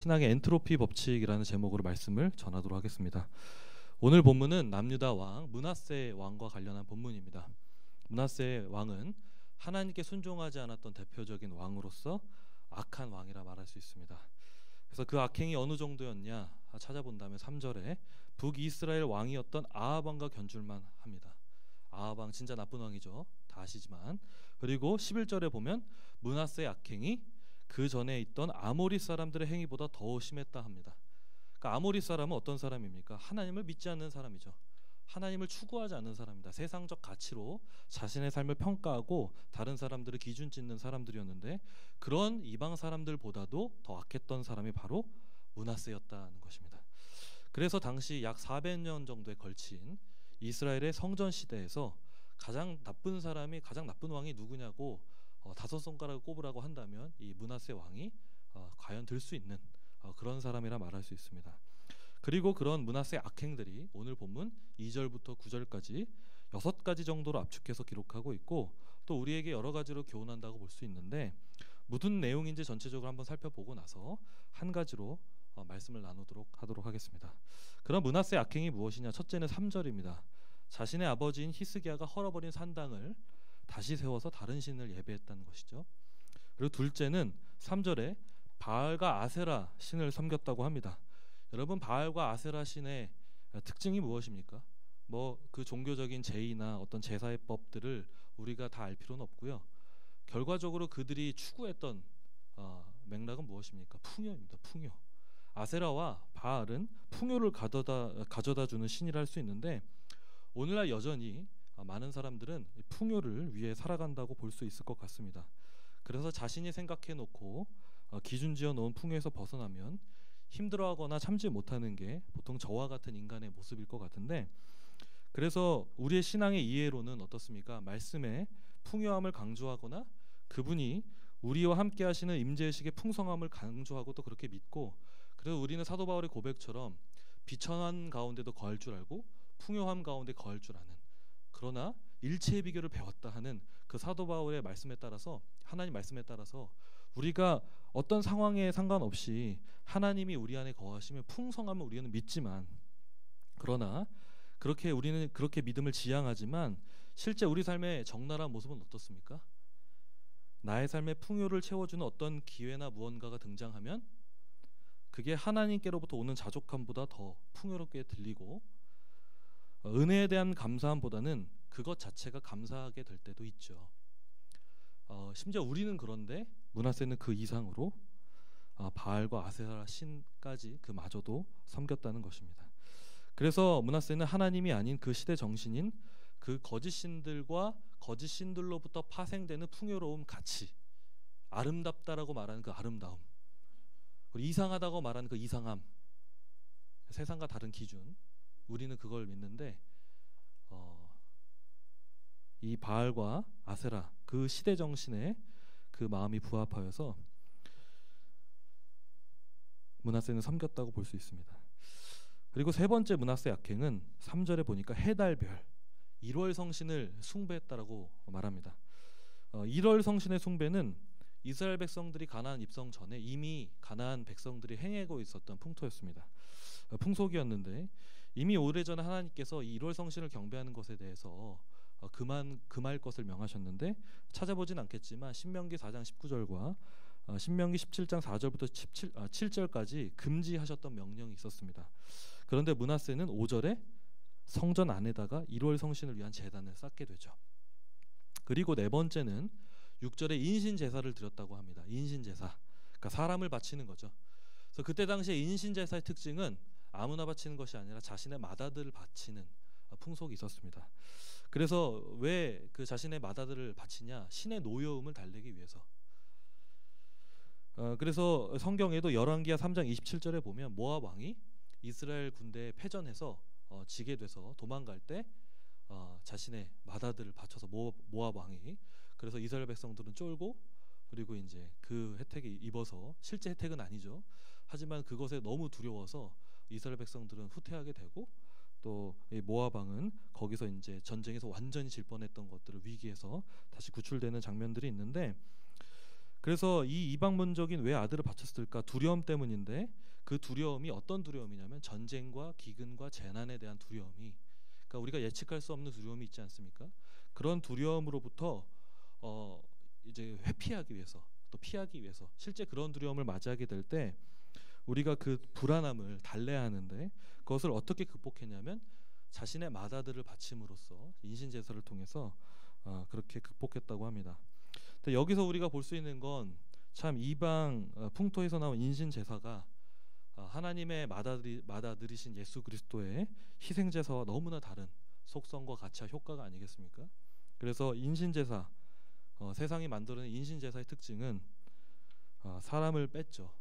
신학의 엔트로피 법칙이라는 제목으로 말씀을 전하도록 하겠습니다. 오늘 본문은 남유다 왕 므낫세 왕과 관련한 본문입니다. 므낫세 왕은 하나님께 순종하지 않았던 대표적인 왕으로서 악한 왕이라 말할 수 있습니다. 그래서 그 악행이 어느 정도였냐 찾아본다면 3절에 북이스라엘 왕이었던 아합 왕과 견줄만 합니다. 아합 왕 진짜 나쁜 왕이죠. 다 아시지만. 그리고 11절에 보면 므낫세의 악행이 그 전에 있던 아모리 사람들의 행위보다 더 심했다 합니다. 그러니까 아모리 사람은 어떤 사람입니까? 하나님을 믿지 않는 사람이죠. 하나님을 추구하지 않는 사람입니다. 세상적 가치로 자신의 삶을 평가하고 다른 사람들을 기준 짓는 사람들이었는데 그런 이방 사람들보다도 더 악했던 사람이 바로 므낫세였다는 것입니다. 그래서 당시 약 400년 정도에 걸친 이스라엘의 성전 시대에서 가장 나쁜 사람이 가장 나쁜 왕이 누구냐고 다섯 손가락을 꼽으라고 한다면 이 므낫세 왕이 과연 들 수 있는 그런 사람이라 말할 수 있습니다. 그리고 그런 므낫세 악행들이 오늘 본문 2절부터 9절까지 6가지 정도로 압축해서 기록하고 있고 또 우리에게 여러 가지로 교훈한다고 볼 수 있는데 무슨 내용인지 전체적으로 한번 살펴보고 나서 한 가지로 말씀을 나누도록 하도록 하겠습니다. 그런 므낫세 악행이 무엇이냐? 첫째는 3절입니다. 자신의 아버지인 히스기야가 헐어버린 산당을 다시 세워서 다른 신을 예배했다는 것이죠. 그리고 둘째는 3절에 바알과 아세라 신을 섬겼다고 합니다. 여러분, 바알과 아세라 신의 특징이 무엇입니까? 뭐 그 종교적인 제의나 어떤 제사의법들을 우리가 다 알 필요는 없고요. 결과적으로 그들이 추구했던 맥락은 무엇입니까? 풍요입니다. 풍요. 아세라와 바알은 풍요를 가져다 주는 신이라 할 수 있는데 오늘날 여전히 많은 사람들은 풍요를 위해 살아간다고 볼 수 있을 것 같습니다. 그래서 자신이 생각해놓고 기준 지어놓은 풍요에서 벗어나면 힘들어하거나 참지 못하는 게 보통 저와 같은 인간의 모습일 것 같은데 그래서 우리의 신앙의 이해로는 어떻습니까? 말씀에 풍요함을 강조하거나 그분이 우리와 함께 하시는 임재의식의 풍성함을 강조하고 또 그렇게 믿고 그래서 우리는 사도 바울의 고백처럼 비천한 가운데도 거할 줄 알고 풍요함 가운데 거할 줄 아는 그러나 일체의 비결을 배웠다 하는 그 사도 바울의 말씀에 따라서 하나님 말씀에 따라서 우리가 어떤 상황에 상관없이 하나님이 우리 안에 거하시며 풍성함을 우리는 믿지만 그러나 우리는 그렇게 믿음을 지향하지만 실제 우리 삶의 적나라한 모습은 어떻습니까? 나의 삶의 풍요를 채워주는 어떤 기회나 무언가가 등장하면 그게 하나님께로부터 오는 자족함보다 더 풍요롭게 들리고 은혜에 대한 감사함보다는 그것 자체가 감사하게 될 때도 있죠. 심지어 우리는 그런데 므낫세는 그 이상으로 바알과 아세라 신까지 그마저도 섬겼다는 것입니다. 그래서 므낫세는 하나님이 아닌 그 시대 정신인 그 거짓 신들과 거짓 신들로부터 파생되는 풍요로움 가치, 아름답다라고 말하는 그 아름다움, 그리고 이상하다고 말하는 그 이상함, 세상과 다른 기준 우리는 그걸 믿는데 이 바알과 아세라 그 시대 정신에 그 마음이 부합하여서 므낫세는 섬겼다고 볼 수 있습니다. 그리고 세 번째 므낫세 악행은 3절에 보니까 해달별 1월 성신을 숭배했다라고 말합니다. 1월 성신의 숭배는 이스라엘 백성들이 가나안 입성 전에 이미 가나안 백성들이 행하고 있었던 풍속이었는데 이미 오래전에 하나님께서 이 1월 성신을 경배하는 것에 대해서 금할 것을 명하셨는데 찾아보진 않겠지만 신명기 4장 19절과 신명기 17장 4절부터 7절까지 금지하셨던 명령이 있었습니다. 그런데 므낫세는 5절에 성전 안에다가 1월 성신을 위한 제단을 쌓게 되죠. 그리고 네 번째는 6절에 인신제사를 드렸다고 합니다. 인신제사, 그러니까 사람을 바치는 거죠. 그래서 그때 당시에 인신제사의 특징은 아무나 바치는 것이 아니라 자신의 맏아들을 바치는 풍속이 있었습니다. 그래서 왜 그 자신의 맏아들을 바치냐? 신의 노여움을 달래기 위해서. 그래서 성경에도 열왕기하 3장 27절에 보면 모압 왕이 이스라엘 군대에 패전해서 지게 돼서 도망갈 때 자신의 맏아들을 바쳐서 모압 왕이 그래서 이스라엘 백성들은 쫄고 그리고 이제 그 혜택이 입어서 실제 혜택은 아니죠. 하지만 그것에 너무 두려워서 이스라엘 백성들은 후퇴하게 되고 또 이 모압 왕은 거기서 이제 전쟁에서 완전히 질 뻔했던 것들을 위기에서 다시 구출되는 장면들이 있는데 그래서 이 이방민족인 왜 아들을 바쳤을까? 두려움 때문인데, 그 두려움이 어떤 두려움이냐면 전쟁과 기근과 재난에 대한 두려움이, 그러니까 우리가 예측할 수 없는 두려움이 있지 않습니까? 그런 두려움으로부터 이제 회피하기 위해서, 또 피하기 위해서, 실제 그런 두려움을 맞이하게 될 때 우리가 그 불안함을 달래야 하는데, 그것을 어떻게 극복했냐면 자신의 맏아들을 바침으로써 인신제사를 통해서 그렇게 극복했다고 합니다. 근데 여기서 우리가 볼 수 있는 건 참 이방 풍토에서 나온 인신제사가 하나님의 맏아들이신 예수 그리스도의 희생제사와 너무나 다른 속성과 가치와 효과가 아니겠습니까? 그래서 인신제사, 세상이 만들어낸 인신제사의 특징은 사람을 뺐죠.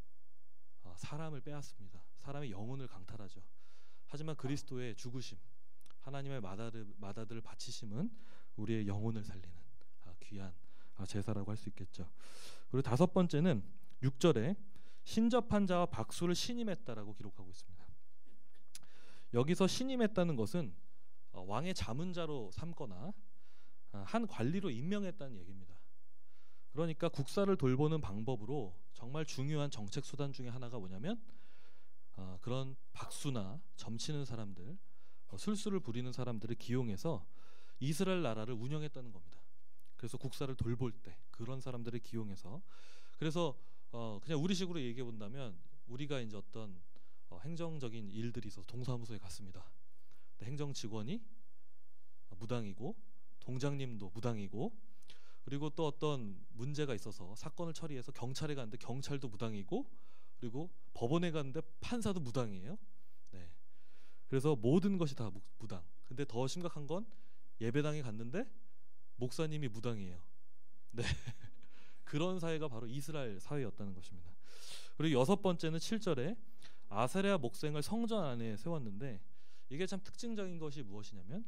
사람을 빼앗습니다. 사람의 영혼을 강탈하죠. 하지만 그리스도의 죽으심, 하나님의 맏아들을 바치심은 우리의 영혼을 살리는 귀한 제사라고 할 수 있겠죠. 그리고 다섯 번째는 6절에 신접한 자와 박수를 신임했다라고 기록하고 있습니다. 여기서 신임했다는 것은 왕의 자문자로 삼거나 한 관리로 임명했다는 얘기입니다. 그러니까 국사를 돌보는 방법으로 정말 중요한 정책 수단 중에 하나가 뭐냐면 그런 박수나 점치는 사람들, 술수를 부리는 사람들을 기용해서 이스라엘 나라를 운영했다는 겁니다. 그래서 국사를 돌볼 때 그런 사람들을 기용해서, 그래서 그냥 우리식으로 얘기해 본다면 우리가 이제 어떤 행정적인 일들이 있어서 동사무소에 갔습니다. 행정 직원이 무당이고 동장님도 무당이고, 그리고 또 어떤 문제가 있어서 사건을 처리해서 경찰에 갔는데 경찰도 무당이고, 그리고 법원에 갔는데 판사도 무당이에요. 네. 그래서 모든 것이 다 무당. 근데 더 심각한 건 예배당에 갔는데 목사님이 무당이에요. 네. 그런 사회가 바로 이스라엘 사회였다는 것입니다. 그리고 여섯 번째는 7절에 아사랴 목생을 성전 안에 세웠는데, 이게 참 특징적인 것이 무엇이냐면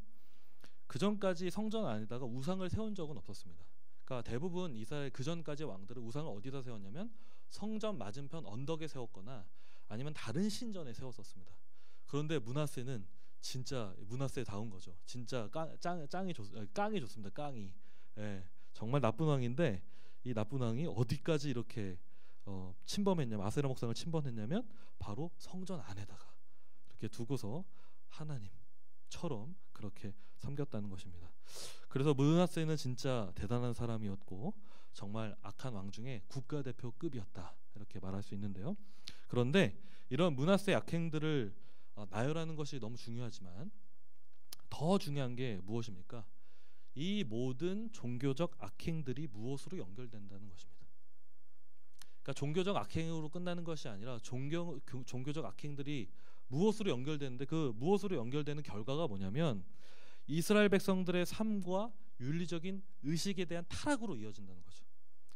그 전까지 성전 안에다가 우상을 세운 적은 없었습니다. 그러니까 대부분 이스라엘 그 전까지 왕들은 우상을 어디다 세웠냐면 성전 맞은편 언덕에 세웠거나 아니면 다른 신전에 세웠었습니다. 그런데 므낫세는 진짜 므낫세다운 거죠. 진짜 깡이 좋습니다. 깡이. 예, 정말 나쁜 왕인데, 이 나쁜 왕이 어디까지 이렇게 침범했냐면, 아세라 목상을 침범했냐면 바로 성전 안에다가 이렇게 두고서 하나님처럼 그렇게 섬겼다는 것입니다. 그래서 므낫세는 진짜 대단한 사람이었고 정말 악한 왕 중에 국가대표급이었다, 이렇게 말할 수 있는데요. 그런데 이런 므낫세의 악행들을 나열하는 것이 너무 중요하지만 더 중요한 게 무엇입니까? 이 모든 종교적 악행들이 무엇으로 연결된다는 것입니다. 그러니까 종교적 악행으로 끝나는 것이 아니라 종교적 악행들이 무엇으로 연결되는데, 그 무엇으로 연결되는 결과가 뭐냐면 이스라엘 백성들의 삶과 윤리적인 의식에 대한 타락으로 이어진다는 거죠.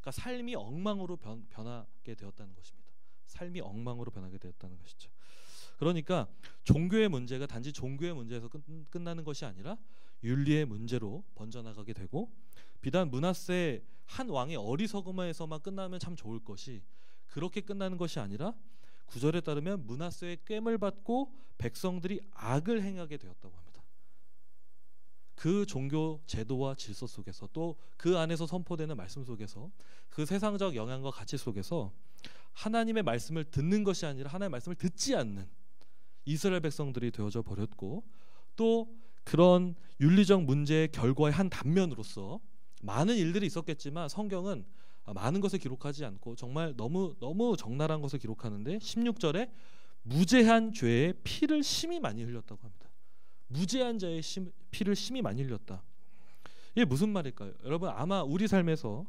그러니까 삶이 엉망으로 변하게 되었다는 것입니다. 삶이 엉망으로 변하게 되었다는 것이죠. 그러니까 종교의 문제가 단지 종교의 문제에서 끝나는 것이 아니라 윤리의 문제로 번져나가게 되고, 비단 므낫세 한 왕의 어리석음에서만 끝나면 참 좋을 것이 그렇게 끝나는 것이 아니라 9절에 따르면 므낫세의 깸을 받고 백성들이 악을 행하게 되었다고 합니다. 그 종교 제도와 질서 속에서, 또 그 안에서 선포되는 말씀 속에서, 그 세상적 영향과 가치 속에서 하나님의 말씀을 듣는 것이 아니라 하나님의 말씀을 듣지 않는 이스라엘 백성들이 되어져 버렸고, 또 그런 윤리적 문제의 결과의 한 단면으로서 많은 일들이 있었겠지만 성경은 많은 것을 기록하지 않고 정말 너무 적나라한 것을 기록하는데, 16절에 무죄한 죄의 피를 심히 많이 흘렸다고 합니다. 무죄한 자의 피를 심히 많이 흘렸다. 이게 무슨 말일까요? 여러분, 아마 우리 삶에서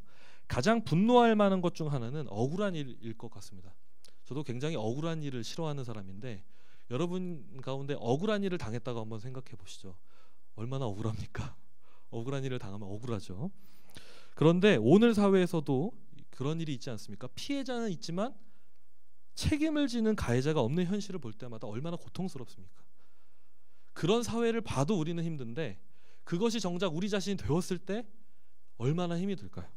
가장 분노할 만한 것 중 하나는 억울한 일일 것 같습니다. 저도 굉장히 억울한 일을 싫어하는 사람인데, 여러분 가운데 억울한 일을 당했다고 한번 생각해 보시죠. 얼마나 억울합니까? 억울한 일을 당하면 억울하죠. 그런데 오늘 사회에서도 그런 일이 있지 않습니까? 피해자는 있지만 책임을 지는 가해자가 없는 현실을 볼 때마다 얼마나 고통스럽습니까? 그런 사회를 봐도 우리는 힘든데, 그것이 정작 우리 자신이 되었을 때 얼마나 힘이 들까요?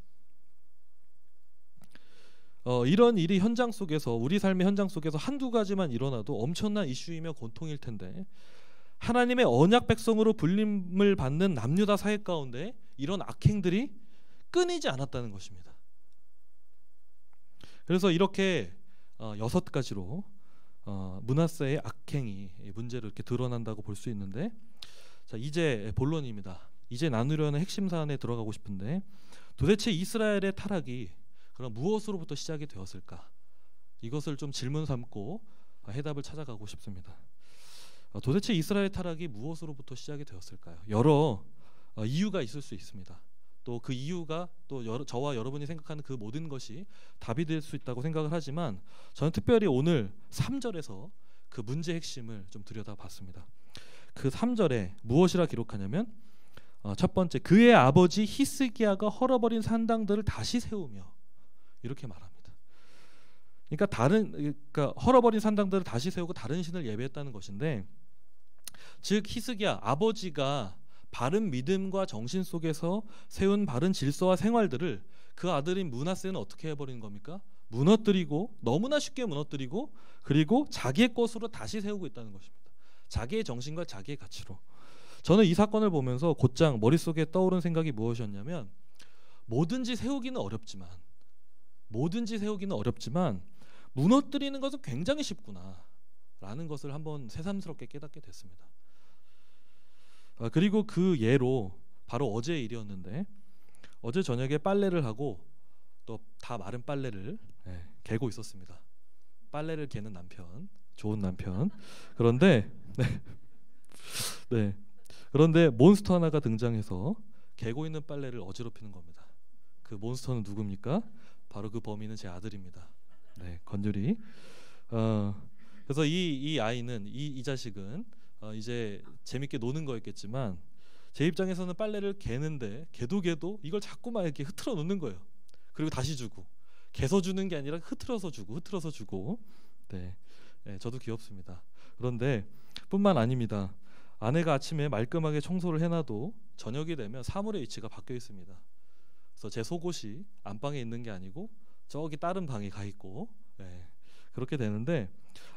이런 일이 현장 속에서, 우리 삶의 현장 속에서 한두 가지만 일어나도 엄청난 이슈이며 고통일 텐데, 하나님의 언약 백성으로 불림을 받는 남유다 사회 가운데 이런 악행들이 끊이지 않았다는 것입니다. 그러니까 종교적 악행으로 끝나는 것이 아니라 하나님의 말씀을 듣지 않는 이스라엘 백성들이 되어져 버렸고, 또 그런 윤리적 문제의 결과의 한 단면으로서 그래서 이렇게 6가지로 므낫세의 악행이 문제로 이렇게 드러난다고 볼 수 있는데, 자, 이제 본론입니다. 이제 나누려는 핵심 사안에 들어가고 싶은데, 도대체 이스라엘의 타락이 그럼 무엇으로부터 시작이 되었을까? 이것을 좀 질문 삼고 해답을 찾아가고 싶습니다. 도대체 이스라엘 타락이 무엇으로부터 시작이 되었을까요? 여러 이유가 있을 수 있습니다. 또 그 이유가 또 저와 여러분이 생각하는 그 모든 것이 답이 될 수 있다고 생각을 하지만, 저는 특별히 오늘 3절에서 그 문제의 핵심을 좀 들여다봤습니다. 그 3절에 무엇이라 기록하냐면, 첫 번째, 그의 아버지 히스기야가 헐어버린 산당들을 다시 세우며, 이렇게 말합니다. 그러니까 헐어버린 산당들을 다시 세우고 다른 신을 예배했다는 것인데, 즉 히스기야 아버지가 바른 믿음과 정신 속에서 세운 바른 질서와 생활들을 그 아들인 므낫세는 어떻게 해버리는 겁니까? 무너뜨리고, 너무나 쉽게 무너뜨리고, 그리고 자기의 것으로 다시 세우고 있다는 것입니다. 자기의 정신과 자기의 가치로. 저는 이 사건을 보면서 곧장 머릿속에 떠오른 생각이 무엇이었냐면, 뭐든지 세우기는 어렵지만 무너뜨리는 것은 굉장히 쉽구나 라는 것을 한번 새삼스럽게 깨닫게 됐습니다. 그리고 그 예로 바로 어제 일이었는데, 어제 저녁에 빨래를 하고 또 다 마른 빨래를 개고 있었습니다. 빨래를 개는 남편, 좋은 남편. 그런데 그런데 몬스터 하나가 등장해서 개고 있는 빨래를 어지럽히는 겁니다. 그 몬스터는 누굽니까? 바로 그 범인은 제 아들입니다. 건율이. 그래서 이 아이는, 이 자식은 이제 재밌게 노는 거였겠지만, 제 입장에서는 빨래를 개는데 개도 이걸 자꾸만 이렇게 흐트러 놓는 거예요. 그리고 다시 주고, 개서 주는 게 아니라 흐트러서 주고. 저도 귀엽습니다. 그런데 뿐만 아닙니다. 아내가 아침에 말끔하게 청소를 해놔도 저녁이 되면 사물의 위치가 바뀌어 있습니다. 그래서 제 속옷이 안방에 있는 게 아니고 저기 다른 방에 가 있고, 그렇게 되는데,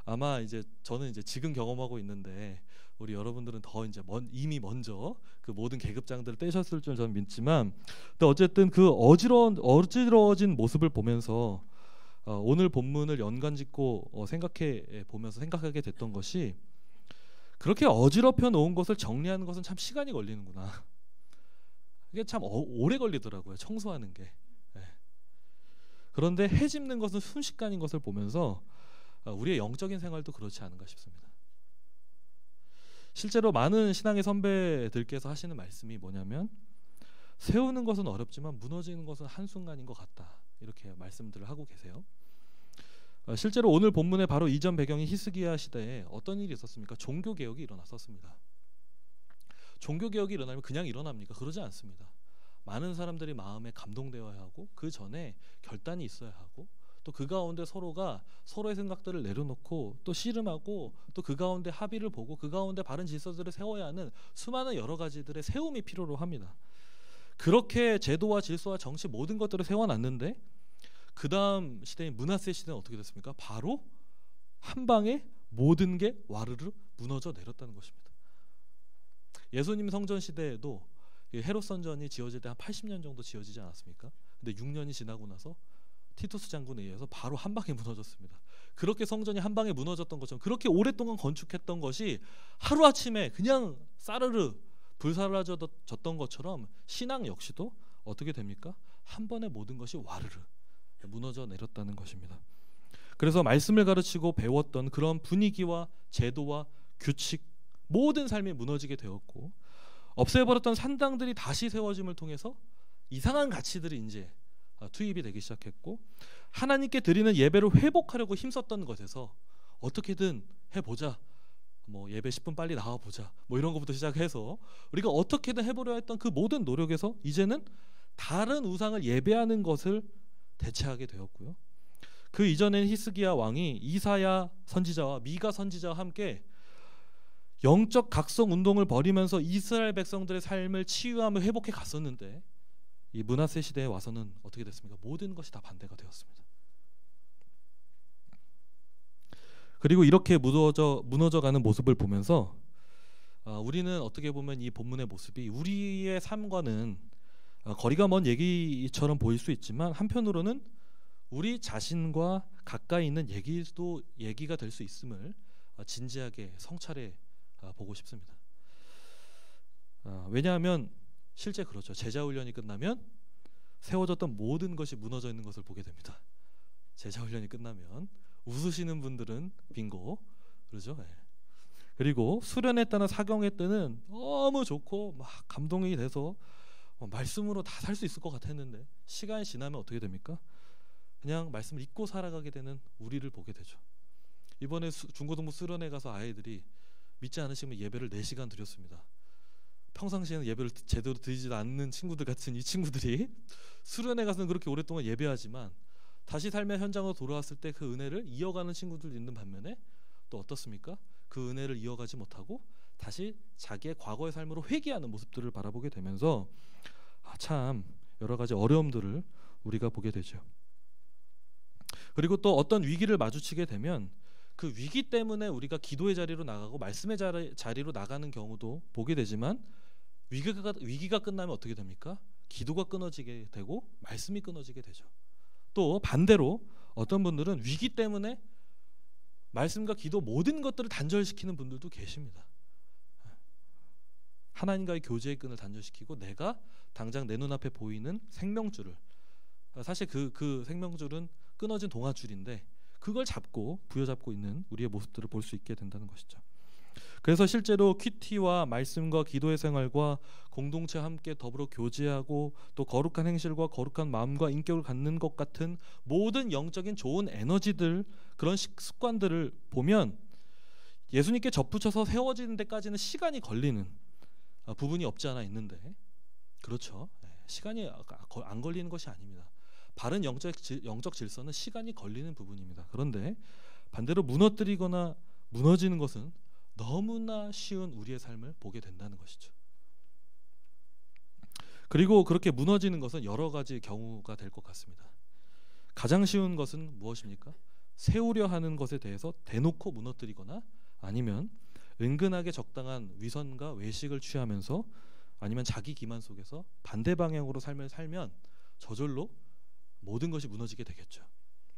아마 이제 저는 이제 지금 경험하고 있는데 우리 여러분들은 더 이제 이미 먼저 그 모든 계급장들을 떼셨을 줄 저는 믿지만, 근데 어쨌든 그 어지러워진 모습을 보면서 오늘 본문을 연관짓고 생각하게 됐던 것이, 그렇게 어지럽혀 놓은 것을 정리하는 것은 참 시간이 걸리는구나. 이게 참 오래 걸리더라고요, 청소하는 게. 그런데 해집는 것은 순식간인 것을 보면서 우리의 영적인 생활도 그렇지 않은가 싶습니다. 실제로 많은 신앙의 선배들께서 하시는 말씀이 뭐냐면, 세우는 것은 어렵지만 무너지는 것은 한순간인 것 같다, 이렇게 말씀들을 하고 계세요. 실제로 오늘 본문의 바로 이전 배경인 히스기야 시대에 어떤 일이 있었습니까? 종교개혁이 일어났었습니다. 종교개혁이 일어나면 그냥 일어납니까? 그러지 않습니다. 많은 사람들이 마음에 감동되어야 하고, 그 전에 결단이 있어야 하고, 또 그 가운데 서로가 서로의 생각들을 내려놓고 또 씨름하고, 또 그 가운데 합의를 보고 그 가운데 바른 질서들을 세워야 하는 수많은 여러 가지들의 세움이 필요로 합니다. 그렇게 제도와 질서와 정치 모든 것들을 세워놨는데, 그 다음 시대인 므낫세 시대는 어떻게 됐습니까? 바로 한 방에 모든 게 와르르 무너져 내렸다는 것입니다. 예수님 성전 시대에도 헤롯 성전이 지어질 때 한 80년 정도 지어지지 않았습니까? 근데 6년이 지나고 나서 티투스 장군에 의해서 바로 한 방에 무너졌습니다. 그렇게 성전이 한 방에 무너졌던 것처럼, 그렇게 오랫동안 건축했던 것이 하루아침에 그냥 싸르르 불사라졌던 것처럼, 신앙 역시도 어떻게 됩니까? 한 번에 모든 것이 와르르 무너져 내렸다는 것입니다. 그래서 말씀을 가르치고 배웠던 그런 분위기와 제도와 규칙, 모든 삶이 무너지게 되었고, 없애버렸던 산당들이 다시 세워짐을 통해서 이상한 가치들이 이제 투입이 되기 시작했고, 하나님께 드리는 예배를 회복하려고 힘썼던 것에서 어떻게든 해보자, 뭐 예배 10분 빨리 나와보자, 뭐 이런 것부터 시작해서 우리가 어떻게든 해보려 했던 그 모든 노력에서 이제는 다른 우상을 예배하는 것을 대체하게 되었고요. 그 이전엔 히스기야 왕이 이사야 선지자와 미가 선지자와 함께 영적 각성 운동을 벌이면서 이스라엘 백성들의 삶을 치유하며 회복해 갔었는데, 이 므낫세 시대에 와서는 어떻게 됐습니까? 모든 것이 다 반대가 되었습니다. 그리고 이렇게 무너져가는 모습을 보면서 우리는 어떻게 보면 이 본문의 모습이 우리의 삶과는 거리가 먼 얘기처럼 보일 수 있지만, 한편으로는 우리 자신과 가까이 있는 얘기가 될 수 있음을 진지하게 성찰해 보고 싶습니다. 왜냐하면 실제 그렇죠. 제자 훈련이 끝나면 세워졌던 모든 것이 무너져 있는 것을 보게 됩니다. 제자 훈련이 끝나면 웃으시는 분들은 빙고, 그러죠. 그리고 수련회 때나 사경회 때는 너무 좋고 막 감동이 돼서 말씀으로 다 살 수 있을 것 같았는데 시간이 지나면 어떻게 됩니까? 그냥 말씀을 잊고 살아가게 되는 우리를 보게 되죠. 이번에 중고등부 수련회 가서 아이들이 믿지 않으시면 예배를 4시간 드렸습니다. 평상시에는 예배를 제대로 드리지 않는 친구들 같은 이 친구들이 수련회 가서는 그렇게 오랫동안 예배하지만 다시 삶의 현장으로 돌아왔을 때 그 은혜를 이어가는 친구들 있는 반면에 또 어떻습니까? 그 은혜를 이어가지 못하고 다시 자기의 과거의 삶으로 회귀하는 모습들을 바라보게 되면서 참 여러 가지 어려움들을 우리가 보게 되죠. 그리고 또 어떤 위기를 마주치게 되면 그 위기 때문에 우리가 기도의 자리로 나가고 말씀의 자리로 나가는 경우도 보게 되지만 위기가 끝나면 어떻게 됩니까? 기도가 끊어지게 되고 말씀이 끊어지게 되죠. 또 반대로 어떤 분들은 위기 때문에 말씀과 기도 모든 것들을 단절시키는 분들도 계십니다. 하나님과의 교제의 끈을 단절시키고 내가 당장 내 눈앞에 보이는 생명줄을, 사실 그 생명줄은 끊어진 동아줄인데 그걸 잡고 부여잡고 있는 우리의 모습들을 볼 수 있게 된다는 것이죠. 그래서 실제로 큐티와 말씀과 기도의 생활과 공동체와 함께 더불어 교제하고 또 거룩한 행실과 거룩한 마음과 인격을 갖는 것 같은 모든 영적인 좋은 에너지들, 그런 습관들을 보면 예수님께 접붙여서 세워지는 데까지는 시간이 걸리는 부분이 없지 않아 있는데, 그렇죠. 시간이 안 걸리는 것이 아닙니다. 바른 영적 질서는 시간이 걸리는 부분입니다. 그런데 반대로 무너뜨리거나 무너지는 것은 너무나 쉬운 우리의 삶을 보게 된다는 것이죠. 그리고 그렇게 무너지는 것은 여러 가지 경우가 될 것 같습니다. 가장 쉬운 것은 무엇입니까? 세우려 하는 것에 대해서 대놓고 무너뜨리거나 아니면 은근하게 적당한 위선과 외식을 취하면서 아니면 자기 기만 속에서 반대 방향으로 삶을 살면 저절로 모든 것이 무너지게 되겠죠.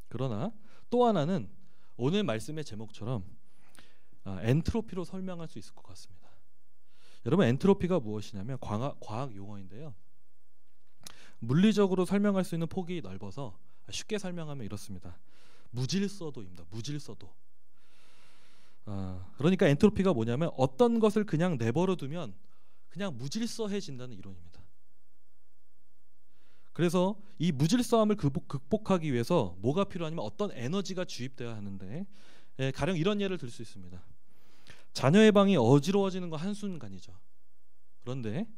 그러나 또 하나는 오늘 말씀의 제목처럼 엔트로피로 설명할 수 있을 것 같습니다. 여러분, 엔트로피가 무엇이냐면 과학 용어인데요. 물리적으로 설명할 수 있는 폭이 넓어서 쉽게 설명하면 이렇습니다. 무질서도입니다. 무질서도. 그러니까 엔트로피가 뭐냐면 어떤 것을 그냥 내버려 두면 그냥 무질서해진다는 이론입니다. 그래서 이 무질서함을 극복하기 위해서 뭐가 필요하냐면 어떤 에너지가 주입되어야 하는데, 가령 이런 예를 들 수 있습니다. 자녀의 방이 어지러워지는 거 한순간이죠. 그런데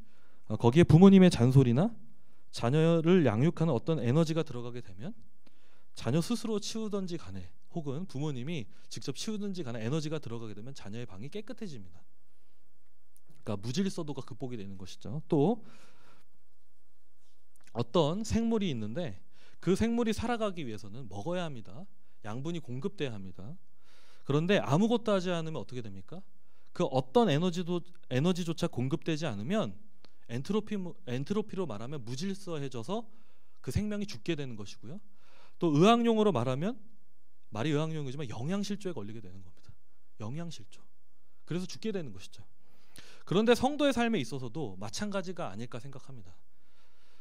거기에 부모님의 잔소리나 자녀를 양육하는 어떤 에너지가 들어가게 되면 자녀 스스로 치우든지 간에 혹은 부모님이 직접 치우든지 간에 에너지가 들어가게 되면 자녀의 방이 깨끗해집니다. 그러니까 무질서도가 극복이 되는 것이죠. 또 어떤 생물이 있는데 그 생물이 살아가기 위해서는 먹어야 합니다. 양분이 공급돼야 합니다. 그런데 아무것도 하지 않으면 어떻게 됩니까? 그 어떤 에너지조차 공급되지 않으면 엔트로피로 말하면 무질서해져서 그 생명이 죽게 되는 것이고요. 또 의학용어로 말하면, 말이 의학용이지만 영양실조에 걸리게 되는 겁니다. 영양실조. 그래서 죽게 되는 것이죠. 그런데 성도의 삶에 있어서도 마찬가지가 아닐까 생각합니다.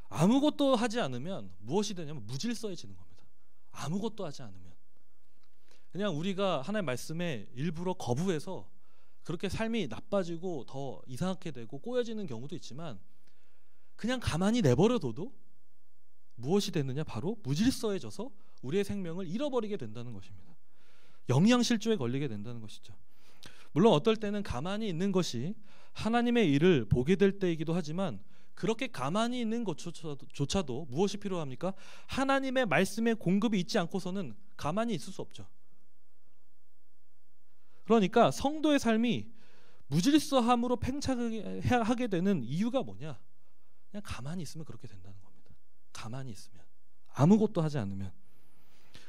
아무것도 하지 않으면 무엇이 되냐면 무질서해지는 겁니다. 아무것도 하지 않으면 그냥 우리가 하나님의 말씀에 일부러 거부해서 그렇게 삶이 나빠지고 더 이상하게 되고 꼬여지는 경우도 있지만 그냥 가만히 내버려둬도 무엇이 되느냐? 바로 무질서해져서 우리의 생명을 잃어버리게 된다는 것입니다. 영양실조에 걸리게 된다는 것이죠. 물론 어떨 때는 가만히 있는 것이 하나님의 일을 보게 될 때이기도 하지만 그렇게 가만히 있는 것조차도 무엇이 필요합니까? 하나님의 말씀의 공급이 있지 않고서는 가만히 있을 수 없죠. 그러니까 성도의 삶이 무질서함으로 팽창하게 되는 이유가 뭐냐? 그냥 가만히 있으면 그렇게 된다는 겁니다. 가만히 있으면, 아무것도 하지 않으면.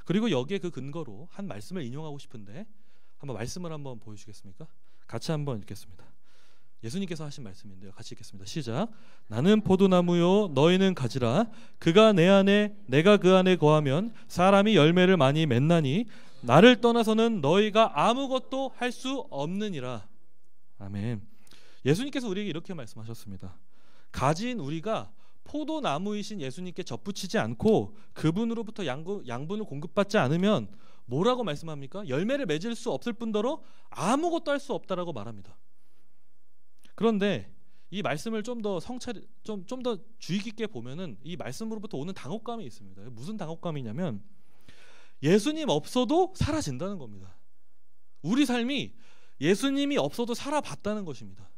그리고 여기에 그 근거로 한 말씀을 인용하고 싶은데 한번 말씀을 한번 보여주겠습니까? 같이 한번 읽겠습니다. 예수님께서 하신 말씀인데요. 같이 읽겠습니다. 시작. 나는 포도나무요 너희는 가지라. 그가 내 안에 내가 그 안에 거하면 사람이 열매를 많이 맺나니 나를 떠나서는 너희가 아무것도 할 수 없느니라. 아멘. 예수님께서 우리에게 이렇게 말씀하셨습니다. 가진 우리가 포도나무이신 예수님께 접붙이지 않고 그분으로부터 양분을 공급받지 않으면 뭐라고 말씀합니까? 열매를 맺을 수 없을 뿐더러 아무것도 할 수 없다라고 말합니다. 그런데 이 말씀을 좀 더 좀 더 주의 깊게 보면은 이 말씀으로부터 오는 당혹감이 있습니다. 무슨 당혹감이냐면 예수님 없어도 사라진다는 겁니다. 우리 삶이 예수님이 없어도 살아봤다는 것입니다.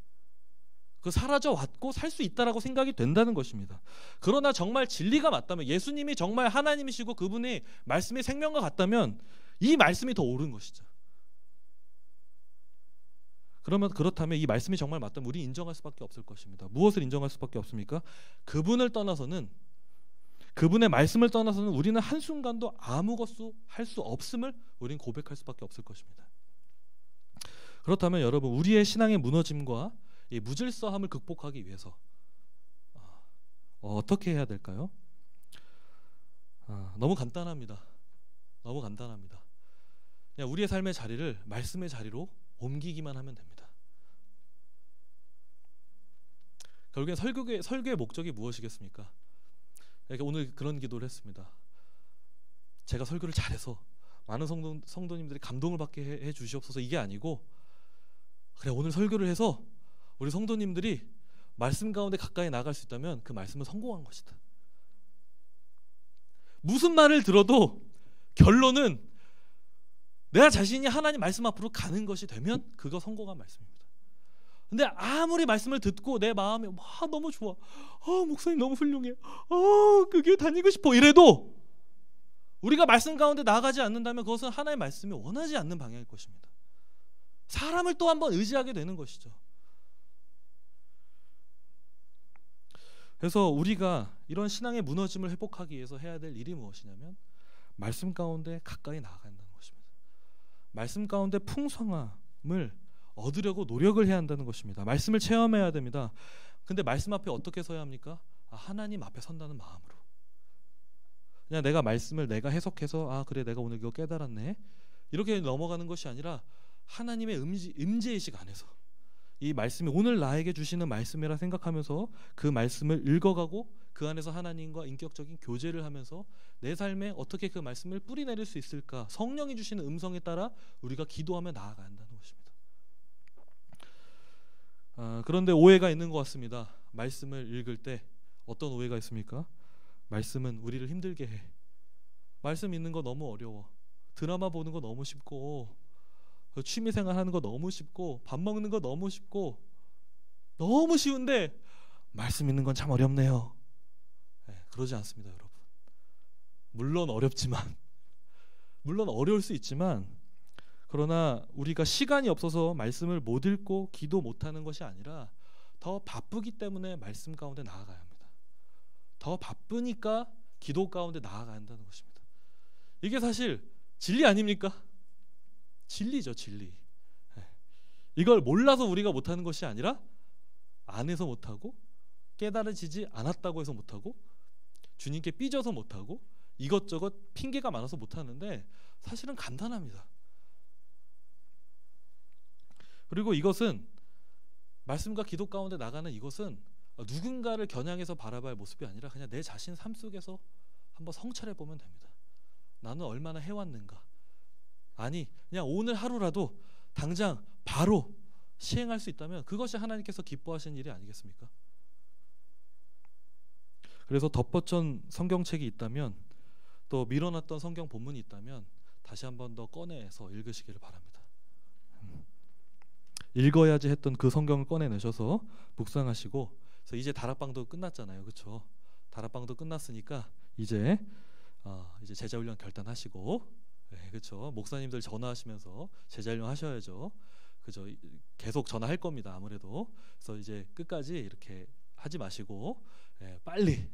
그 사라져 왔고 살 수 있다라고 생각이 된다는 것입니다. 그러나 정말 진리가 맞다면, 예수님이 정말 하나님이시고 그분의 말씀이 생명과 같다면 이 말씀이 더 옳은 것이죠. 그렇다면 이 말씀이 정말 맞다면 우리 인정할 수밖에 없을 것입니다. 무엇을 인정할 수밖에 없습니까? 그분을 떠나서는, 그분의 말씀을 떠나서는 우리는 한순간도 아무것도 할 수 없음을 우리는 고백할 수밖에 없을 것입니다. 그렇다면 여러분, 우리의 신앙의 무너짐과 이 무질서함을 극복하기 위해서 어떻게 해야 될까요? 너무 간단합니다. 너무 간단합니다. 그냥 우리의 삶의 자리를 말씀의 자리로 옮기기만 하면 됩니다. 결국엔 설교의 목적이 무엇이겠습니까? 오늘 그런 기도를 했습니다. 제가 설교를 잘해서 많은 성도님들이 감동을 받게 해 주시옵소서, 이게 아니고, 그래, 오늘 설교를 해서 우리 성도님들이 말씀 가운데 가까이 나아갈 수 있다면 그 말씀은 성공한 것이다. 무슨 말을 들어도 결론은 내가 자신이 하나님 말씀 앞으로 가는 것이 되면 그거 성공한 말씀입니다. 근데 아무리 말씀을 듣고 내 마음이 너무 좋아, 목사님 너무 훌륭해, 그 교회 다니고 싶어, 이래도 우리가 말씀 가운데 나아가지 않는다면 그것은 하나님의 말씀이 원하지 않는 방향일 것입니다. 사람을 또 한번 의지하게 되는 것이죠. 그래서 우리가 이런 신앙의 무너짐을 회복하기 위해서 해야 될 일이 무엇이냐면 말씀 가운데 가까이 나아간다는 것입니다. 말씀 가운데 풍성함을 얻으려고 노력을 해야 한다는 것입니다. 말씀을 체험해야 됩니다. 근데 말씀 앞에 어떻게 서야 합니까? 하나님 앞에 선다는 마음으로. 그냥 내가 말씀을 내가 해석해서 그래, 내가 오늘 이거 깨달았네, 이렇게 넘어가는 것이 아니라 하나님의 임재의식 안에서 이 말씀이 오늘 나에게 주시는 말씀이라 생각하면서 그 말씀을 읽어가고 그 안에서 하나님과 인격적인 교제를 하면서 내 삶에 어떻게 그 말씀을 뿌리내릴 수 있을까, 성령이 주시는 음성에 따라 우리가 기도하며 나아가야 한다는 것입니다. 그런데 오해가 있는 것 같습니다. 말씀을 읽을 때 어떤 오해가 있습니까? 말씀은 우리를 힘들게 해. 말씀 읽는 거 너무 어려워. 드라마 보는 거 너무 쉽고, 취미생활 하는 거 너무 쉽고, 밥 먹는 거 너무 쉽고, 너무 쉬운데 말씀 읽는 건 참 어렵네요. 그러지 않습니다, 여러분. 물론 어렵지만, 물론 어려울 수 있지만, 그러나 우리가 시간이 없어서 말씀을 못 읽고 기도 못하는 것이 아니라 더 바쁘기 때문에 말씀 가운데 나아가야 합니다. 더 바쁘니까 기도 가운데 나아가야 한다는 것입니다. 이게 사실 진리 아닙니까? 진리죠, 진리. 이걸 몰라서 우리가 못하는 것이 아니라 안 해서 못하고, 깨달아지지 않았다고 해서 못하고, 주님께 삐져서 못하고, 이것저것 핑계가 많아서 못하는데 사실은 간단합니다. 그리고 이것은 말씀과 기도 가운데 나가는 이것은 누군가를 겨냥해서 바라봐야 모습이 아니라 그냥 내 자신 삶 속에서 한번 성찰해 보면 됩니다. 나는 얼마나 해왔는가. 아니, 그냥 오늘 하루라도 당장 바로 시행할 수 있다면 그것이 하나님께서 기뻐하시는 일이 아니겠습니까? 그래서 덧붙인 성경책이 있다면, 또 밀어놨던 성경 본문이 있다면 다시 한 번 더 꺼내서 읽으시기를 바랍니다. 읽어야지 했던 그 성경을 꺼내내셔서 묵상하시고, 그래서 이제 다락방도 끝났잖아요, 그렇죠? 다락방도 끝났으니까 이제 제자훈련 결단하시고, 그렇죠? 목사님들 전화하시면서 제자훈련 하셔야죠, 그죠? 계속 전화할 겁니다, 아무래도. 그래서 이제 끝까지 이렇게 하지 마시고 빨리,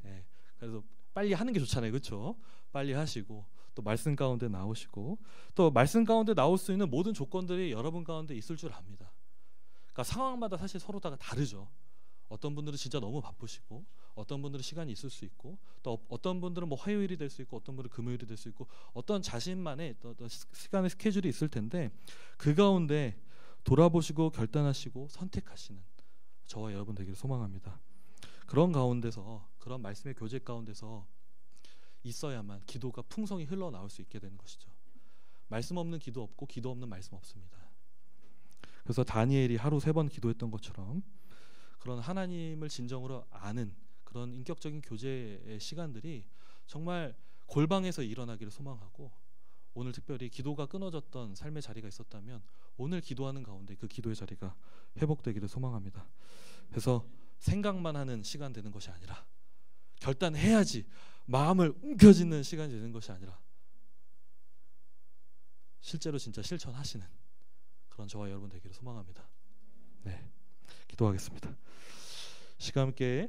그래서 빨리 하는 게 좋잖아요, 그렇죠? 빨리 하시고, 또 말씀 가운데 나오시고, 또 말씀 가운데 나올 수 있는 모든 조건들이 여러분 가운데 있을 줄 압니다. 그러니까 상황마다 사실 서로 다 다르죠. 어떤 분들은 진짜 너무 바쁘시고, 어떤 분들은 시간이 있을 수 있고, 또 어떤 분들은 뭐 화요일이 될 수 있고, 어떤 분들은 금요일이 될 수 있고, 어떤 자신만의 어떤 시간의 스케줄이 있을 텐데, 그 가운데 돌아보시고 결단하시고 선택하시는 저와 여러분 되기를 소망합니다. 그런 가운데서, 그런 말씀의 교제 가운데서 있어야만 기도가 풍성히 흘러나올 수 있게 되는 것이죠. 말씀 없는 기도 없고, 기도 없는 말씀 없습니다. 그래서 다니엘이 하루 3번 기도했던 것처럼 그런 하나님을 진정으로 아는 그런 인격적인 교제의 시간들이 정말 골방에서 일어나기를 소망하고, 오늘 특별히 기도가 끊어졌던 삶의 자리가 있었다면 오늘 기도하는 가운데 그 기도의 자리가 회복되기를 소망합니다. 그래서 생각만 하는 시간 되는 것이 아니라, 결단해야지 마음을 움켜쥐는 시간이 되는 것이 아니라 실제로 진짜 실천하시는 그런 저와 여러분 되기를 소망합니다. 네, 기도하겠습니다. 시간 함께